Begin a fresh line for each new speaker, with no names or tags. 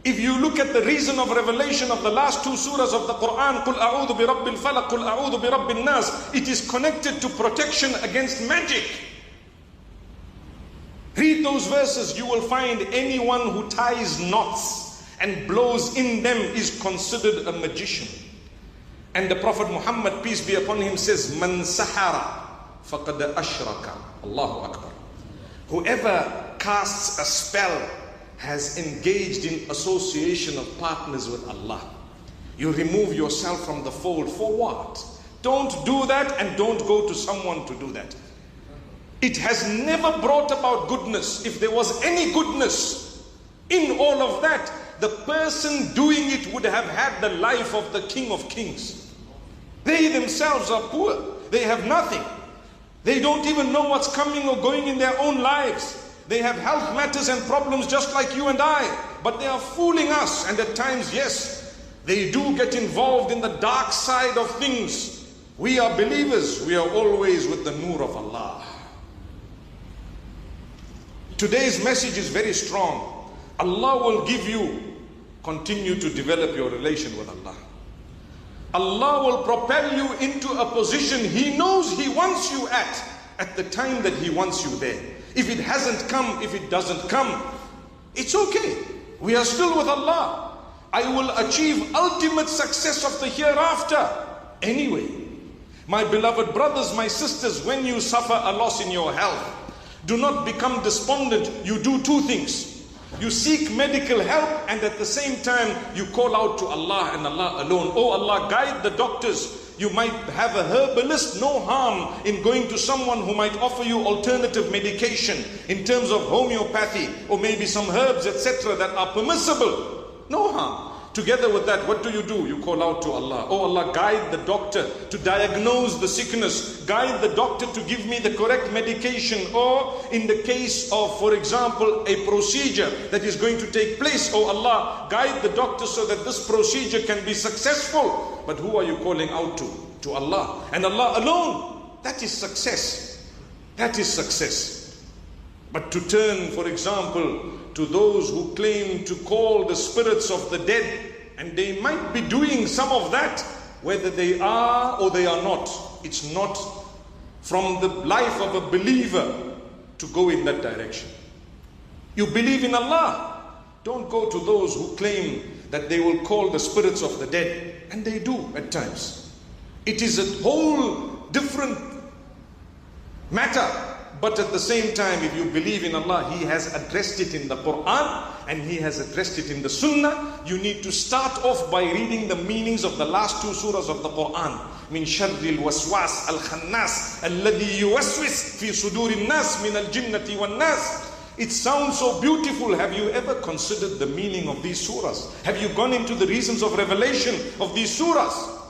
If you look at the reason of revelation of the last two surahs of the Quran, قُلْ أَعُوذُ بِرَبِّ الْفَلَقِ قُلْ أَعُوذُ بِرَبِّ النَّاسِ, it is connected to protection against magic. Read those verses, you will find anyone who ties knots and blows in them is considered a magician. And the Prophet Muhammad, peace be upon him, says, "Man sahara faqad ashraka." Allahu Akbar. Whoever casts a spell has engaged in association of partners with Allah. You remove yourself from the fold. For what? Don't do that, and don't go to someone to do that. It has never brought about goodness. If there was any goodness in all of that, the person doing it would have had the life of the King of Kings. They themselves are poor. They have nothing. They don't even know what's coming or going in their own lives. They have health matters and problems just like you and I. But they are fooling us. And at times, yes, they do get involved in the dark side of things. We are believers. We are always with the nur of Allah. Today's message is very strong. Allah will give you, continue to develop your relation with Allah. Allah will propel you into a position He knows He wants you at the time that He wants you there. If it hasn't come, if it doesn't come, it's okay. We are still with Allah. I will achieve ultimate success of the hereafter anyway. My beloved brothers, my sisters, when you suffer a loss in your health, do not become despondent. You do two things. You seek medical help, and at the same time you call out to Allah and Allah alone. Oh Allah, guide the doctors. You might have a herbalist, no harm in going to someone who might offer you alternative medication in terms of homeopathy or maybe some herbs, etc. that are permissible. No harm. Together with that, what do? You call out to Allah. Oh Allah, guide the doctor to diagnose the sickness. Guide the doctor to give me the correct medication. Or in the case of, for example, a procedure that is going to take place, oh Allah, guide the doctor so that this procedure can be successful. But who are you calling out to? To Allah. And Allah alone. That is success. That is success. But to turn, for example, to those who claim to call the spirits of the dead, and they might be doing some of that, whether they are or they are not, it's not from the life of a believer to go in that direction. You believe in Allah, don't go to those who claim that they will call the spirits of the dead, and they do at times. It is a whole different matter. But at the same time, if you believe in Allah, He has addressed it in the Quran and He has addressed it in the Sunnah. You need to start off by reading the meanings of the last two surahs of the Quran. Min sharril waswas al-khannas alladhi yuwaswis fi sudurin nas min al-jinnati wan nas. It sounds so beautiful. Have you ever considered the meaning of these surahs? Have you gone into the reasons of revelation of these surahs?